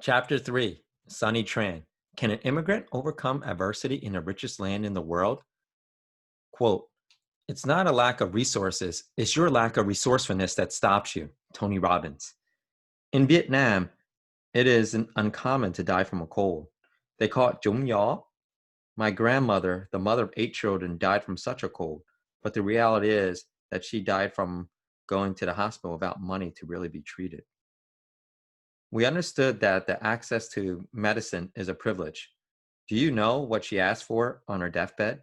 Chapter 3, Sunny Tran. Can an immigrant overcome adversity in the richest land in the world? Quote, it's not a lack of resources, it's your lack of resourcefulness that stops you. Tony Robbins. In Vietnam, it is uncommon to die from a cold. They call it Jung Yaw. My grandmother, the mother of 8 children, died from such a cold, but the reality is that she died from going to the hospital without money to really be treated. We understood that the access to medicine is a privilege. Do you know what she asked for on her deathbed?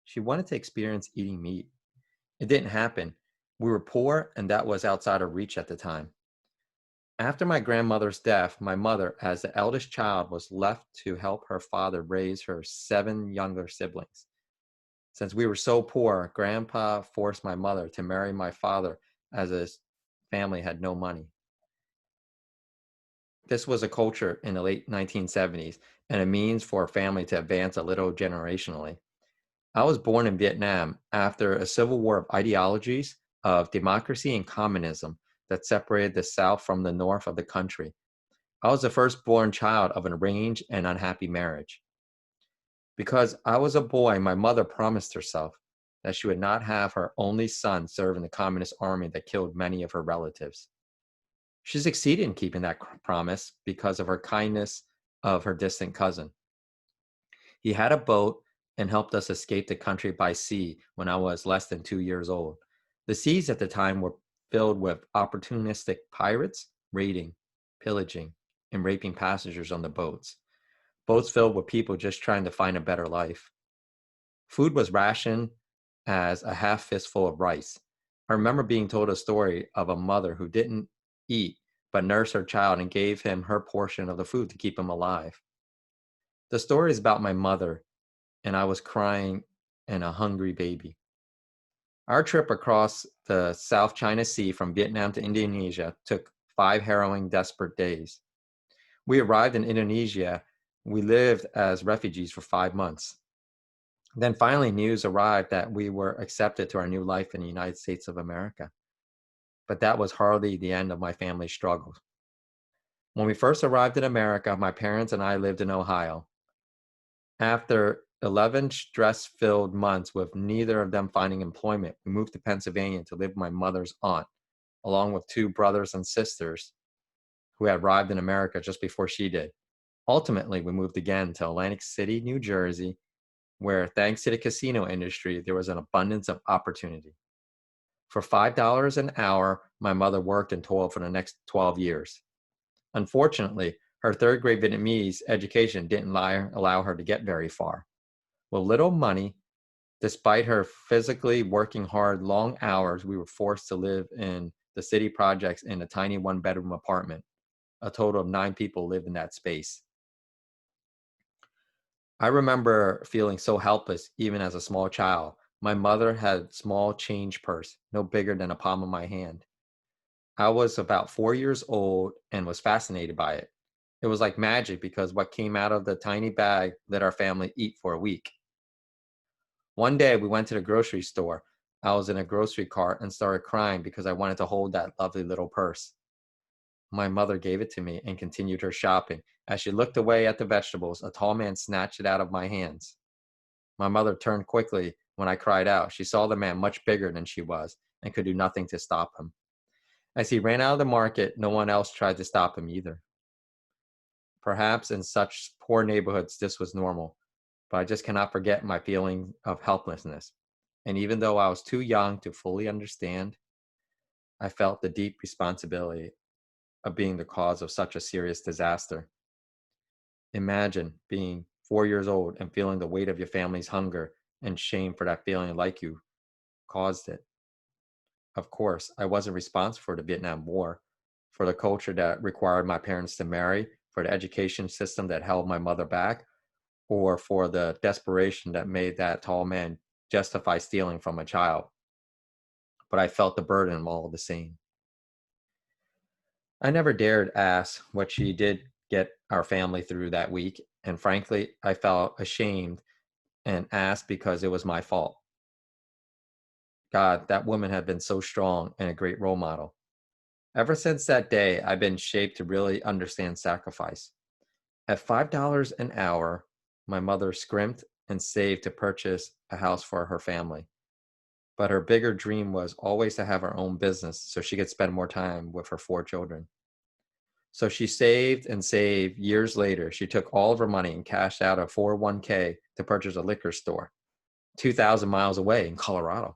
She wanted to experience eating meat. It didn't happen. We were poor, and that was outside of reach at the time. After my grandmother's death, my mother, as the eldest child, was left to help her father raise her 7 younger siblings. Since we were so poor, Grandpa forced my mother to marry my father as his family had no money. This was a culture in the late 1970s and a means for a family to advance a little generationally. I was born in Vietnam after a civil war of ideologies of democracy and communism that separated the South from the North of the country. I was the firstborn child of an arranged and unhappy marriage. Because I was a boy, my mother promised herself that she would not have her only son serve in the communist army that killed many of her relatives. She succeeded in keeping that promise because of her kindness of her distant cousin. He had a boat and helped us escape the country by sea when I was less than 2 years old. The seas at the time were filled with opportunistic pirates raiding, pillaging, and raping passengers on the boats. Boats filled with people just trying to find a better life. Food was rationed as a half fistful of rice. I remember being told a story of a mother who didn't eat but nursed her child and gave him her portion of the food to keep him alive. The story is about my mother, and I was crying and a hungry baby. Our trip across the South China Sea from Vietnam to Indonesia took 5 harrowing, desperate days. We arrived in Indonesia. We lived as refugees for 5 months. Then finally news arrived that we were accepted to our new life in the United States of America. But that was hardly the end of my family's struggles. When we first arrived in America, my parents and I lived in Ohio. After 11 stress-filled months with neither of them finding employment, we moved to Pennsylvania to live with my mother's aunt, along with 2 brothers and sisters who had arrived in America just before she did. Ultimately, we moved again to Atlantic City, New Jersey, where, thanks to the casino industry, there was an abundance of opportunity. For $5 an hour, my mother worked and toiled for the next 12 years. Unfortunately, her third-grade Vietnamese education didn't allow her to get very far. With little money, despite her physically working hard long hours, we were forced to live in the city projects in a tiny one-bedroom apartment. A total of 9 people lived in that space. I remember feeling so helpless even as a small child. My mother had a small change purse, no bigger than a palm of my hand. I was about 4 years old and was fascinated by it. It was like magic because what came out of the tiny bag let our family eat for a week. One day we went to the grocery store. I was in a grocery cart and started crying because I wanted to hold that lovely little purse. My mother gave it to me and continued her shopping. As she looked away at the vegetables, a tall man snatched it out of my hands. My mother turned quickly when I cried out. She saw the man much bigger than she was and could do nothing to stop him. As he ran out of the market, no one else tried to stop him either. Perhaps in such poor neighborhoods this was normal, but I just cannot forget my feeling of helplessness. And even though I was too young to fully understand, I felt the deep responsibility of being the cause of such a serious disaster. Imagine being 4 years old and feeling the weight of your family's hunger and shame for that feeling like you caused it. Of course, I wasn't responsible for the Vietnam War, for the culture that required my parents to marry, for the education system that held my mother back, or for the desperation that made that tall man justify stealing from a child. But I felt the burden of all the same. I never dared ask what she did get our family through that week, and frankly, I felt ashamed and asked because it was my fault. God, that woman had been so strong and a great role model. Ever since that day, I've been shaped to really understand sacrifice. At $5 an hour, my mother scrimped and saved to purchase a house for her family. But her bigger dream was always to have her own business so she could spend more time with her 4 children. So she saved and saved. Years later, she took all of her money and cashed out a 401k to purchase a liquor store 2,000 miles away in Colorado.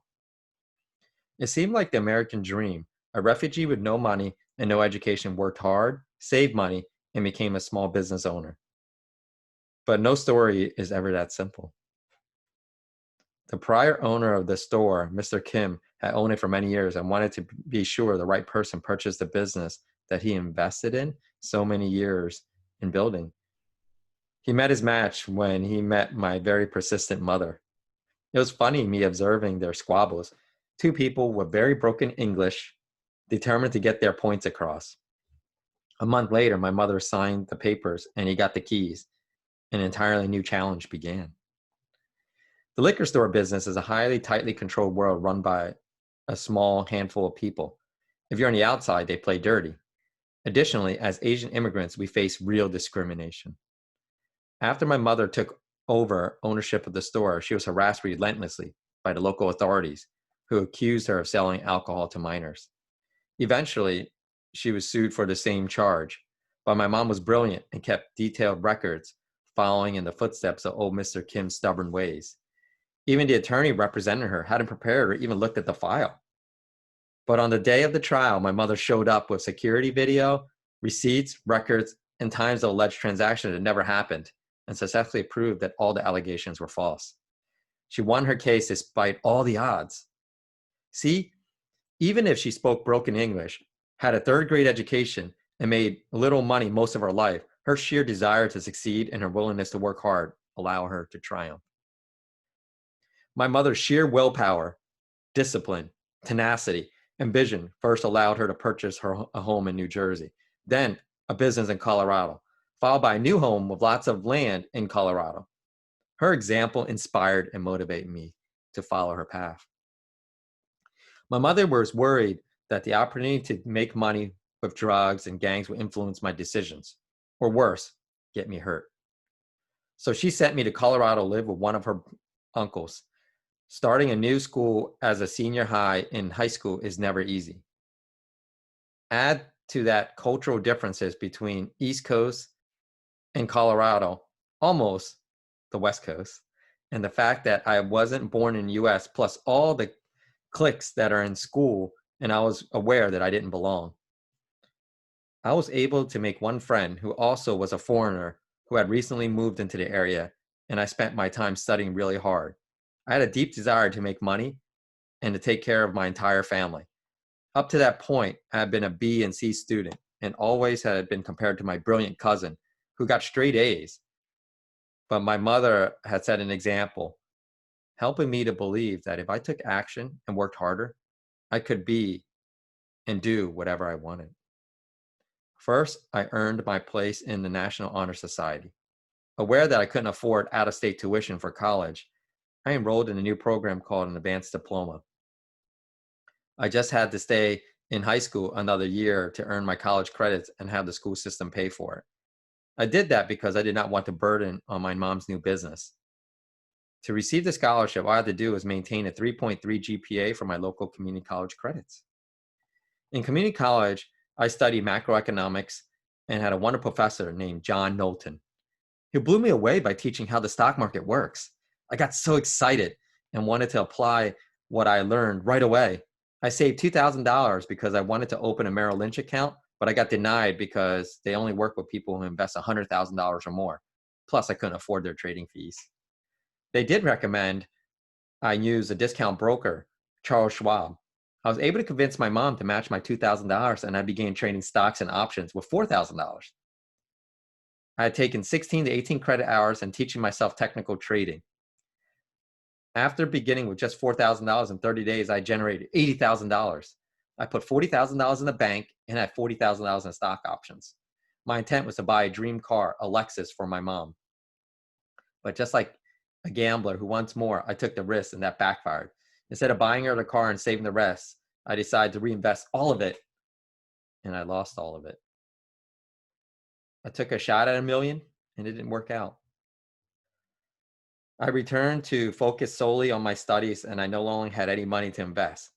It seemed like the American dream. A refugee with no money and no education worked hard, saved money, and became a small business owner. But no story is ever that simple. The prior owner of the store, Mr. Kim, had owned it for many years and wanted to be sure the right person purchased the business that he invested in so many years in building. He met his match when he met my very persistent mother. It was funny me observing their squabbles. Two people with very broken English, determined to get their points across. A month later, my mother signed the papers and he got the keys. An entirely new challenge began. The liquor store business is a highly tightly controlled world run by a small handful of people. If you're on the outside, they play dirty. Additionally, as Asian immigrants, we face real discrimination. After my mother took over ownership of the store, she was harassed relentlessly by the local authorities, who accused her of selling alcohol to minors. Eventually, she was sued for the same charge, but my mom was brilliant and kept detailed records, following in the footsteps of old Mr. Kim's stubborn ways. Even the attorney representing her hadn't prepared or even looked at the file. But on the day of the trial, my mother showed up with security video, receipts, records, and times of alleged transactions that never happened, and successfully proved that all the allegations were false. She won her case despite all the odds. See, even if she spoke broken English, had a third-grade education, and made little money most of her life, her sheer desire to succeed and her willingness to work hard allow her to triumph. My mother's sheer willpower, discipline, tenacity, and vision first allowed her to purchase a home in New Jersey, then a business in Colorado, followed by a new home with lots of land in Colorado. Her example inspired and motivated me to follow her path. My mother was worried that the opportunity to make money with drugs and gangs would influence my decisions, or worse, get me hurt. So she sent me to Colorado to live with one of her uncles. Starting a new school as a senior high in high school is never easy. Add to that cultural differences between East Coast and Colorado, almost the West Coast, and the fact that I wasn't born in the US, plus all the cliques that are in school, and I was aware that I didn't belong. I was able to make one friend who also was a foreigner who had recently moved into the area, and I spent my time studying really hard. I had a deep desire to make money and to take care of my entire family. Up to that point, I had been a B and C student and always had been compared to my brilliant cousin who got straight A's. But my mother had set an example, helping me to believe that if I took action and worked harder, I could be and do whatever I wanted. First, I earned my place in the National Honor Society. Aware that I couldn't afford out-of-state tuition for college, I enrolled in a new program called an advanced diploma. I just had to stay in high school another year to earn my college credits and have the school system pay for it. I did that because I did not want to burden on my mom's new business. To receive the scholarship, all I had to do was maintain a 3.3 GPA for my local community college credits. In community college, I studied macroeconomics and had a wonderful professor named John Knowlton. He blew me away by teaching how the stock market works. I got so excited and wanted to apply what I learned right away. I saved $2,000 because I wanted to open a Merrill Lynch account, but I got denied because they only work with people who invest $100,000 or more. Plus, I couldn't afford their trading fees. They did recommend I use a discount broker, Charles Schwab. I was able to convince my mom to match my $2,000, and I began trading stocks and options with $4,000. I had taken 16 to 18 credit hours and teaching myself technical trading. After beginning with just $4,000 in 30 days, I generated $80,000. I put $40,000 in the bank and had $40,000 in stock options. My intent was to buy a dream car, a Lexus, for my mom. But just like a gambler who wants more, I took the risk and that backfired. Instead of buying her the car and saving the rest, I decided to reinvest all of it and I lost all of it. I took a shot at a million and it didn't work out. I returned to focus solely on my studies and I no longer had any money to invest.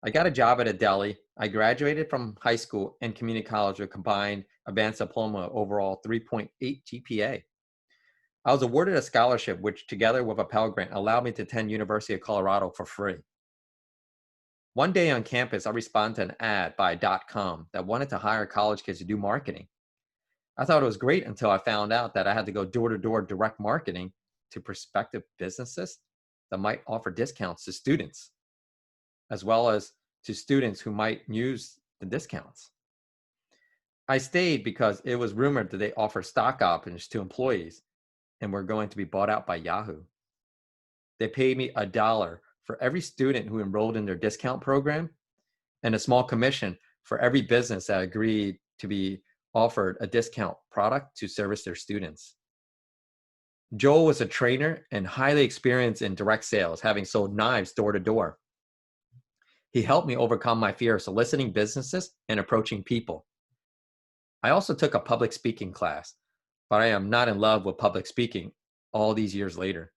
I got a job at a deli. I graduated from high school and community college with combined advanced diploma overall 3.8 GPA. I was awarded a scholarship, which together with a Pell Grant allowed me to attend University of Colorado for free. One day on campus, I responded to an ad by .com that wanted to hire college kids to do marketing. I thought it was great until I found out that I had to go door-to-door direct marketing to prospective businesses that might offer discounts to students, as well as to students who might use the discounts. I stayed because it was rumored that they offer stock options to employees and were going to be bought out by Yahoo. They paid me $1 for every student who enrolled in their discount program and a small commission for every business that agreed to be offered a discount product to service their students. Joel was a trainer and highly experienced in direct sales, having sold knives door to door. He helped me overcome my fear of soliciting businesses and approaching people. I also took a public speaking class, but I am not in love with public speaking all these years later.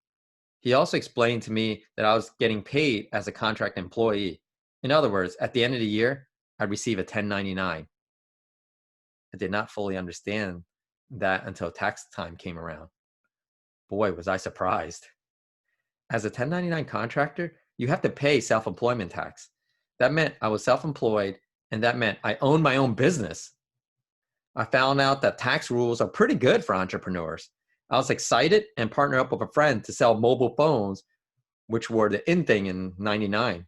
He also explained to me that I was getting paid as a contract employee. In other words, at the end of the year, I'd receive a 1099. I did not fully understand that until tax time came around. Boy, was I surprised. As a 1099 contractor, you have to pay self-employment tax. That meant I was self-employed, and that meant I owned my own business. I found out that tax rules are pretty good for entrepreneurs. I was excited and partnered up with a friend to sell mobile phones, which were the in thing in '99.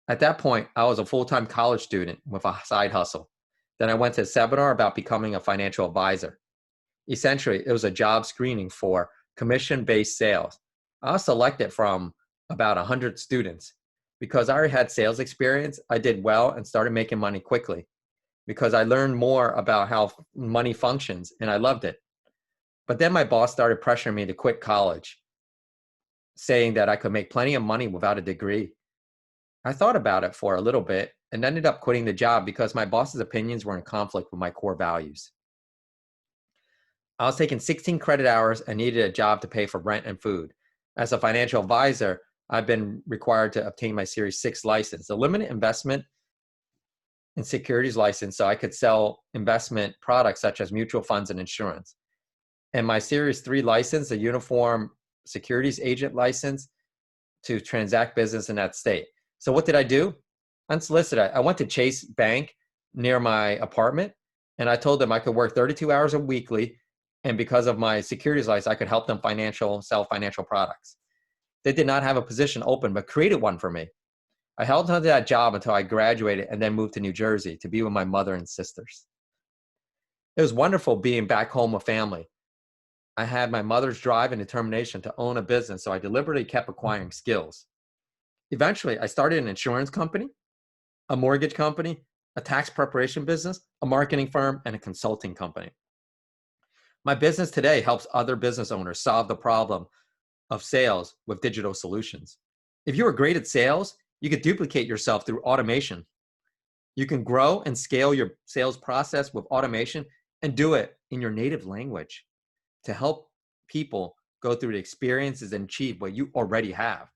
At that point, I was a full-time college student with a side hustle. Then I went to a seminar about becoming a financial advisor. Essentially, it was a job screening for commission-based sales. I was selected from about 100 students. Because I already had sales experience, I did well and started making money quickly because I learned more about how money functions and I loved it. But then my boss started pressuring me to quit college, saying that I could make plenty of money without a degree. I thought about it for a little bit and ended up quitting the job because my boss's opinions were in conflict with my core values. I was taking 16 credit hours and needed a job to pay for rent and food. As a financial advisor, I've been required to obtain my Series 6 license, a limited investment and securities license, so I could sell investment products such as mutual funds and insurance. And my Series 3 license, a uniform securities agent license to transact business in that state. So what did I do? Unsolicited, I went to Chase Bank near my apartment, and I told them I could work 32 hours a weekly, and because of my securities license, I could help them sell financial products. They did not have a position open, but created one for me. I held on to that job until I graduated and then moved to New Jersey to be with my mother and sisters. It was wonderful being back home with family. I had my mother's drive and determination to own a business, so I deliberately kept acquiring skills. Eventually, I started an insurance company, a mortgage company, a tax preparation business, a marketing firm, and a consulting company. My business today helps other business owners solve the problem of sales with digital solutions. If you are great at sales, you can duplicate yourself through automation. You can grow and scale your sales process with automation and do it in your native language to help people go through the experiences and achieve what you already have.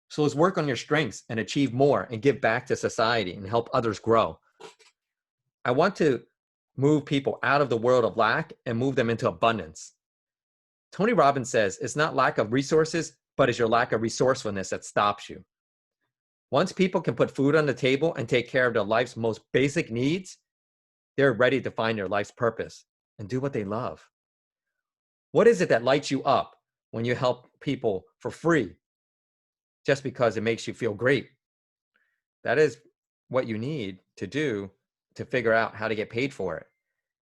So let's work on your strengths and achieve more and give back to society and help others grow. I want to move people out of the world of lack and move them into abundance. Tony Robbins says, it's not lack of resources, but it's your lack of resourcefulness that stops you. Once people can put food on the table and take care of their life's most basic needs, they're ready to find their life's purpose and do what they love. What is it that lights you up when you help people for free just because it makes you feel great? That is what you need to do to figure out how to get paid for it.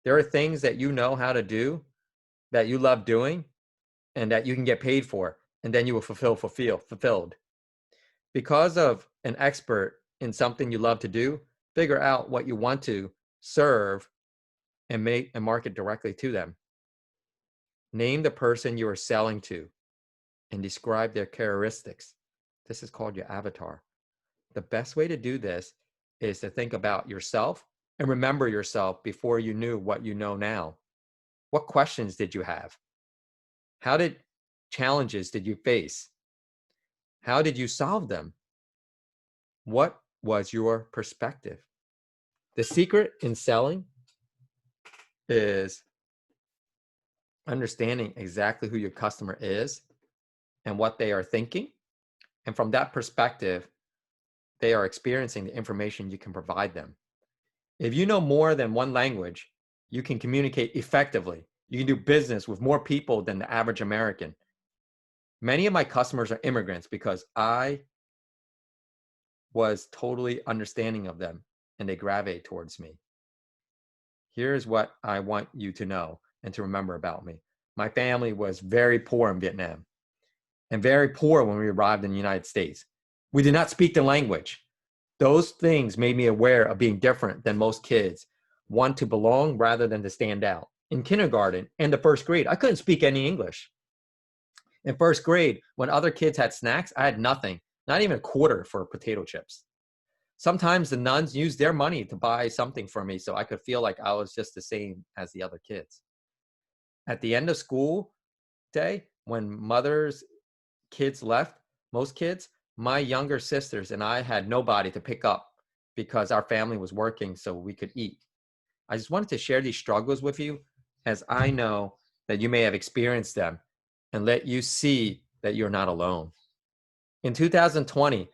There are things that you know how to do that you love doing and that you can get paid for, and then you will fulfilled. Because of an expert in something you love to do, figure out what you want to serve and make and market directly to them. Name the person you are selling to and describe their characteristics. This is called your avatar. The best way to do this is to think about yourself and remember yourself before you knew what you know now. What questions did you have? How did challenges did you face? How did you solve them? What was your perspective? The secret in selling is understanding exactly who your customer is and what they are thinking. And from that perspective, they are experiencing the information you can provide them. If you know more than one language, you can communicate effectively. You can do business with more people than the average American. Many of my customers are immigrants because I was totally understanding of them and they gravitate towards me. Here's what I want you to know and to remember about me. My family was very poor in Vietnam and very poor when we arrived in the United States. We did not speak the language. Those things made me aware of being different than most kids, want to belong rather than to stand out. In kindergarten and the first grade, I couldn't speak any English. In first grade, when other kids had snacks, I had nothing, not even a quarter for potato chips. Sometimes the nuns used their money to buy something for me so I could feel like I was just the same as the other kids. At the end of school day, when mothers' kids left, most kids, my younger sisters and I had nobody to pick up because our family was working so we could eat. I just wanted to share these struggles with you as I know that you may have experienced them and let you see that you're not alone. In 2020,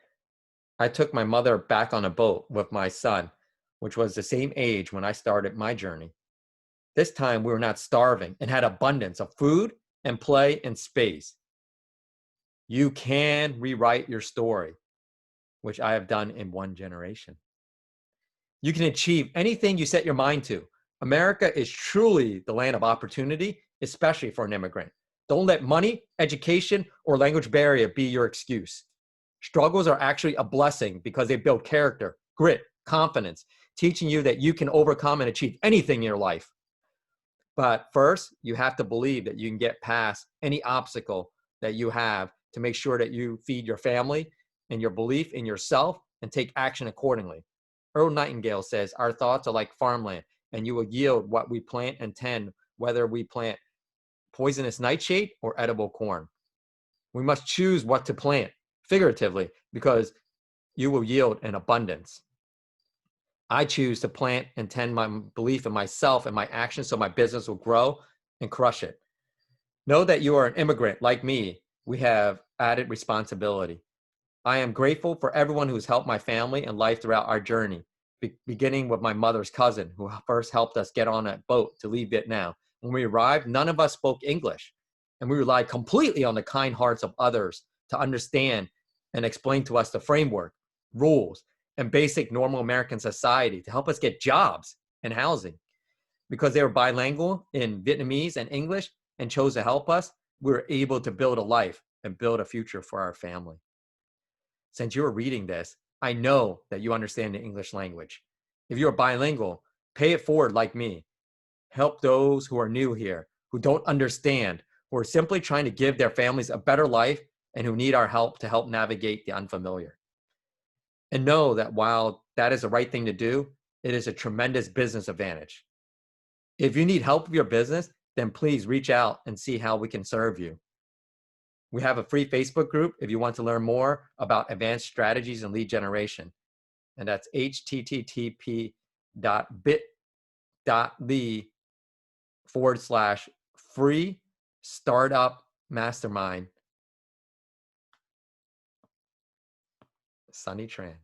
I took my mother back on a boat with my son, which was the same age when I started my journey. This time we were not starving and had abundance of food and play and space. You can rewrite your story, which I have done in one generation. You can achieve anything you set your mind to. America is truly the land of opportunity, especially for an immigrant. Don't let money, education, or language barrier be your excuse. Struggles are actually a blessing because they build character, grit, confidence, teaching you that you can overcome and achieve anything in your life. But first, you have to believe that you can get past any obstacle that you have to make sure that you feed your family and your belief in yourself and take action accordingly. Earl Nightingale says, our thoughts are like farmland, and you will yield what we plant and tend, whether we plant poisonous nightshade or edible corn. We must choose what to plant, figuratively, because you will yield an abundance. I choose to plant and tend my belief in myself and my actions so my business will grow and crush it. Know that you are an immigrant like me. We have added responsibility. I am grateful for everyone who's helped my family and life throughout our journey, beginning with my mother's cousin, who first helped us get on a boat to leave Vietnam. When we arrived, none of us spoke English, and we relied completely on the kind hearts of others to understand and explain to us the framework, rules, and basic normal American society to help us get jobs and housing. Because they were bilingual in Vietnamese and English and chose to help us, we were able to build a life and build a future for our family. Since you're reading this, I know that you understand the English language. If you're bilingual, pay it forward like me. Help those who are new here, who don't understand, who are simply trying to give their families a better life and who need our help to help navigate the unfamiliar. And know that while that is the right thing to do, it is a tremendous business advantage. If you need help with your business, then please reach out and see how we can serve you. We have a free Facebook group if you want to learn more about advanced strategies and lead generation. And that's http://free startup mastermind. Sunny Tran.